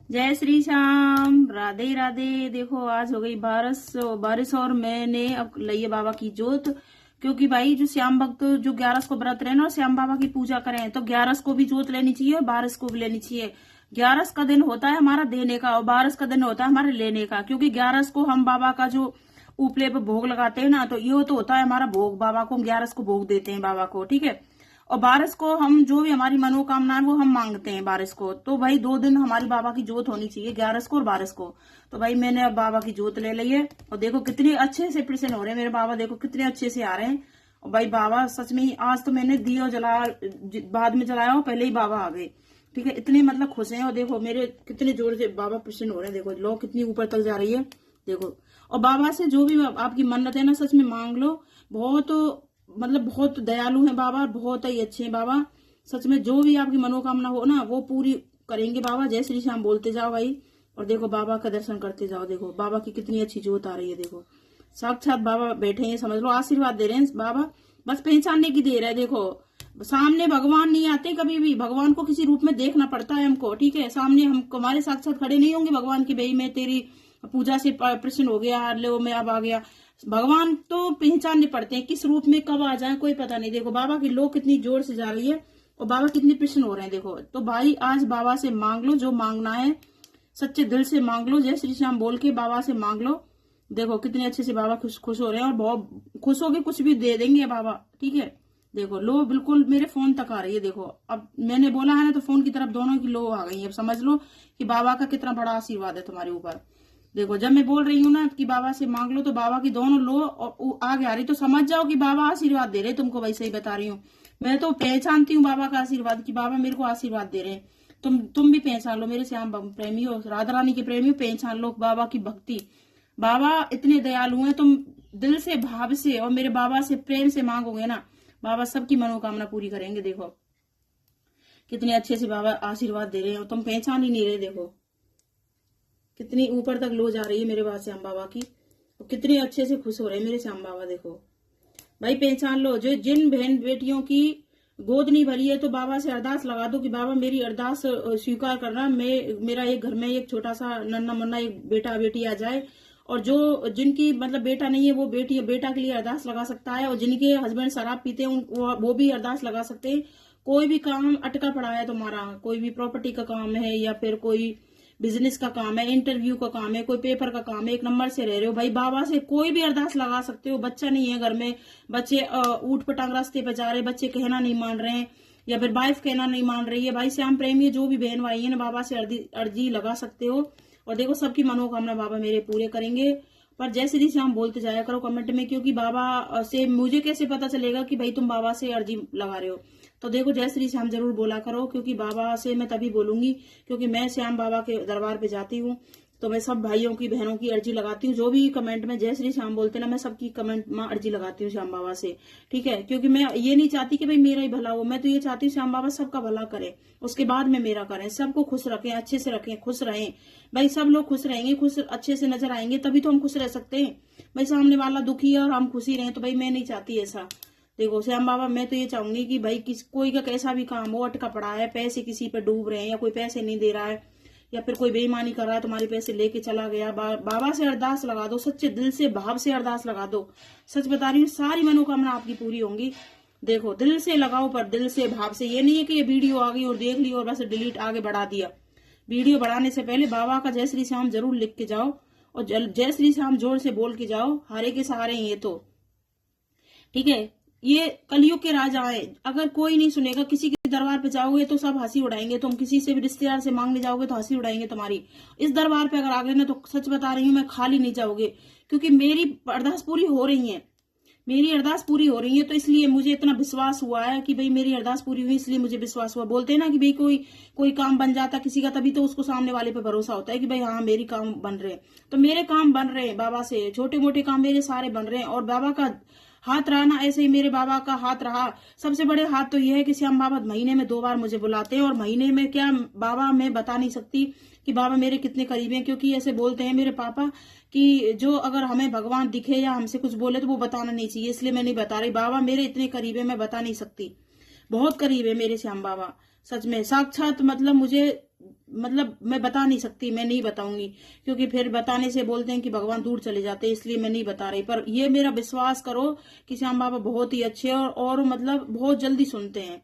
जय श्री श्याम, राधे राधे। देखो आज हो गई बारिश और मैंने अब लइए बाबा की जोत। क्योंकि भाई जो श्याम भक्त जो 11 को व्रत रहे ना और श्याम बाबा की पूजा करें तो 11 को भी जोत लेनी चाहिए और 12 को भी लेनी चाहिए। 11 का दिन होता है हमारा देने का और 12 का दिन होता है हमारे लेने का। क्योंकि 11 को हम बाबा का जो उपले पे भोग लगाते हैं ना, तो ये तो होता है हमारा भोग। बाबा को हम 11 को भोग देते हैं बाबा को, ठीक है। और 12 को हम जो भी हमारी मनोकामना है वो हम मांगते हैं 12 को। तो भाई 2 दिन हमारी बाबा की जोत होनी चाहिए, 11 को और 12 को। तो भाई मैंने अब बाबा की जोत ले ली है और देखो कितने अच्छे से प्रसन्न हो रहे हैं मेरे बाबा। देखो कितने अच्छे से आ रहे हैं। और भाई बाबा सच में ही आज तो मैंने दिया जलाया, बाद में जलाया हो, पहले ही बाबा आ गए, ठीक है। इतने मतलब खुश हैं। और देखो मेरे कितने जोर से बाबा प्रसन्न हो रहे हैं। देखो लो कितनी ऊपर तक जा रही है, देखो। और बाबा से जो भी आपकी मन्नत है ना सच में मांग लो। बहुत मतलब बहुत दयालु हैं बाबा, बहुत ही अच्छे हैं बाबा। सच में जो भी आपकी मनोकामना हो ना वो पूरी करेंगे बाबा। जय श्री श्याम बोलते जाओ भाई। और देखो बाबा का दर्शन करते जाओ। देखो बाबा की कितनी अच्छी जोत आ रही है। देखो साक्षात बाबा बैठे हैं, समझ लो आशीर्वाद दे रहे हैं बाबा। बस पहचानने की देर है। देखो सामने भगवान नहीं आते कभी भी, भगवान को किसी रूप में देखना पड़ता है हमको, ठीक है। सामने हम हमारे साक्षात खड़े नहीं होंगे भगवान की, भाई मैं तेरी पूजा से प्रसन्न हो गया, लो मैं अब आ गया। भगवान तो पहचानने पड़ते हैं, किस रूप में कब आ जाए कोई पता नहीं। देखो बाबा की लो कितनी जोर से जा रही है और बाबा कितने प्रसन्न हो रहे हैं। देखो तो भाई आज बाबा से मांग लो जो मांगना है, सच्चे दिल से मांग लो, जय श्री श्याम बोल के बाबा से मांग लो। देखो कितने अच्छे से बाबा खुश हो रहे हैं और बहुत खुश होके कुछ भी दे देंगे बाबा, ठीक है। देखो लो बिल्कुल मेरे फोन तक आ रही है। देखो अब मैंने बोला है ना तो फोन की तरफ दोनों की लो आ गई है। अब समझ लो कि बाबा का कितना बड़ा आशीर्वाद है तुम्हारे ऊपर। देखो जब मैं बोल रही हूँ ना कि बाबा से मांग लो तो बाबा की दोनों लो और आगे आ रही, तो समझ जाओ कि बाबा आशीर्वाद दे रहे हैं तुमको। वैसे ही बता रही हूँ, मैं तो पहचानती हूँ बाबा का आशीर्वाद कि बाबा मेरे को आशीर्वाद दे रहे हैं। तुम भी पहचान लो मेरे श्याम प्रेमी हो, राधा रानी के प्रेमी हो, पहचान लो बाबा की भक्ति। बाबा इतने दयालु हैं, तुम दिल से भाव से और मेरे बाबा से प्रेम से मांगोगे ना, बाबा सबकी मनोकामना पूरी करेंगे। देखो कितने अच्छे से बाबा आशीर्वाद दे रहे हैं और तुम पहचान ही नहीं रहे। देखो कितनी ऊपर तक लो जा रही है मेरे पास श्याम बाबा की, और कितने अच्छे से खुश हो रहे हैं मेरे श्याम बाबा। देखो भाई पहचान लो, जो जिन बहन बेटियों की गोद नहीं भरी है तो बाबा से अरदास लगा दो कि बाबा मेरी अरदास स्वीकार करना, मेरा एक घर में एक छोटा सा नन्ना मुन्ना एक बेटा बेटी आ जाए। और जो जिनकी मतलब बेटा नहीं है वो बेटा के लिए अरदास लगा सकता है। और जिनके हस्बैंड शराब पीते हैं वो भी अरदास लगा सकते हैं। कोई भी काम अटका पड़ा है तुम्हारा, कोई भी प्रॉपर्टी का काम है या फिर कोई बिजनेस का काम है, इंटरव्यू का काम है, कोई पेपर का काम है, एक नंबर से रह रहे हो भाई, बाबा से कोई भी अरदास लगा सकते हो। बच्चा नहीं है घर में, बच्चे ऊट पटांग रास्ते पे जा रहे, बच्चे कहना नहीं मान रहे हैं या फिर वाइफ कहना नहीं मान रही है, भाई श्याम प्रेमी जो भी बहन भाई है ना बाबा से अर्जी लगा सकते हो। और देखो सबकी मनोकामना बाबा मेरे पूरे करेंगे। पर जय श्री श्याम बोलते जाया करो कमेंट में, क्योंकि बाबा से मुझे कैसे पता चलेगा कि भाई तुम बाबा से अर्जी लगा रहे हो। तो देखो जय श्री श्याम जरूर बोला करो, क्योंकि बाबा से मैं तभी बोलूंगी क्योंकि मैं श्याम बाबा के दरबार पे जाती हूँ। तो मैं सब भाइयों की बहनों की अर्जी लगाती हूँ, जो भी कमेंट में जय श्री श्याम बोलते ना मैं सबकी कमेंट में अर्जी लगाती हूँ श्याम बाबा से, ठीक है। क्योंकि मैं ये नहीं चाहती कि भाई मेरा ही भला हो, मैं तो ये चाहती हूँ श्याम बाबा सबका भला करे, उसके बाद में मेरा करें, सबको खुश रखें, अच्छे से रखें, खुश रहें। भाई सब लोग खुश रहेंगे, खुश अच्छे से नजर आएंगे तभी तो हम खुश रह सकते हैं। भाई सामने वाला दुखी है और हम खुशी रहें तो भाई मैं नहीं चाहती ऐसा। देखो श्याम बाबा मैं तो ये चाहूंगी कि भाई कोई का कैसा भी काम हो, अटका पड़ा है, पैसे किसी पे डूब रहे हैं या कोई पैसे नहीं दे रहा है या फिर कोई बेईमानी कर रहा है, तुम्हारे पैसे लेके चला गया, बाबा से अरदास लगा दो, सच्चे दिल से भाव से अरदास लगा दो। सच बता रही हूँ सारी मनोकामना आपकी पूरी होंगी। देखो दिल से लगाओ, पर दिल से भाव से। ये नहीं है कि ये वीडियो आ गई और देख ली और बस डिलीट आगे बढ़ा दिया। वीडियो बढ़ाने से पहले बाबा का जय श्री श्याम जरूर लिख के जाओ और जय श्री श्याम जोर से बोल के जाओ। हारे के सहारे हैं ये तो, ठीक है। ये कलयुग के राजा है, अगर कोई नहीं सुनेगा, किसी के दरबार पे जाओगे तो सब हंसी उड़ाएंगे, तुम किसी से भी रिश्तेदार से मांगने जाओगे तो हंसी उड़ाएंगे तुम्हारी। इस दरबार पे अगर आ गए ना तो सच बता रही हूँ मैं खाली नहीं जाओगे, क्योंकि मेरी अरदास पूरी हो रही है, मेरी अरदास पूरी हो रही है। तो इसलिए मुझे इतना विश्वास हुआ है कि भाई मेरी अरदास पूरी हुई, इसलिए मुझे विश्वास हुआ। बोलते हैं ना कि भाई कोई काम बन जाता किसी का तभी तो उसको सामने वाले पे भरोसा होता है कि भाई हाँ मेरी काम बन रहे हैं। तो मेरे काम बन रहे हैं बाबा से, छोटे मोटे काम मेरे सारे बन रहे हैं। और बाबा का हाथ रहा ना, ऐसे ही मेरे बाबा का हाथ रहा। सबसे बड़े हाथ तो यह है कि श्याम बाबा महीने में 2 बार मुझे बुलाते हैं, और महीने में क्या बाबा मैं बता नहीं सकती कि बाबा मेरे कितने करीब हैं। क्योंकि ऐसे बोलते हैं मेरे पापा कि जो अगर हमें भगवान दिखे या हमसे कुछ बोले तो वो बताना नहीं चाहिए, इसलिए मैं नहीं बता रही। बाबा मेरे इतने करीब है मैं बता नहीं सकती, बहुत करीब है मेरे श्याम बाबा। सच में साक्षात मतलब मुझे मतलब मैं बता नहीं सकती, मैं नहीं बताऊंगी, क्योंकि फिर बताने से बोलते हैं कि भगवान दूर चले जाते हैं, इसलिए मैं नहीं बता रही। पर ये मेरा विश्वास करो कि श्याम बाबा बहुत ही अच्छे हैं और मतलब बहुत जल्दी सुनते हैं।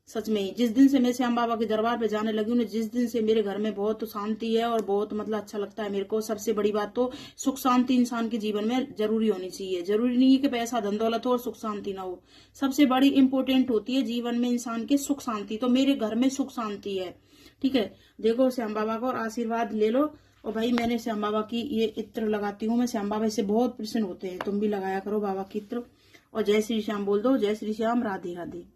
सच में ही जिस दिन से मैं श्याम बाबा के दरबार पे जाने लगी हूँ ना, जिस दिन से मेरे घर में बहुत शांति है और बहुत मतलब अच्छा लगता है मेरे को। सबसे बड़ी बात तो सुख शांति इंसान के जीवन में जरूरी होनी चाहिए। जरूरी नहीं है कि पैसा धन दौलत हो और सुख शांति ना हो। सबसे बड़ी इंपॉर्टेंट होती है जीवन में इंसान के सुख शांति। तो मेरे घर में सुख शांति है। ठीक है, देखो श्याम बाबा का और आशीर्वाद ले लो। और भाई मैंने श्याम बाबा की ये इत्र लगाती हूँ, मैं श्याम बाबा से बहुत प्रसन्न होते हैं। तुम भी लगाया करो बाबा की इत्र। और जय श्री श्याम बोल दो। जय श्री श्याम, राधे राधे।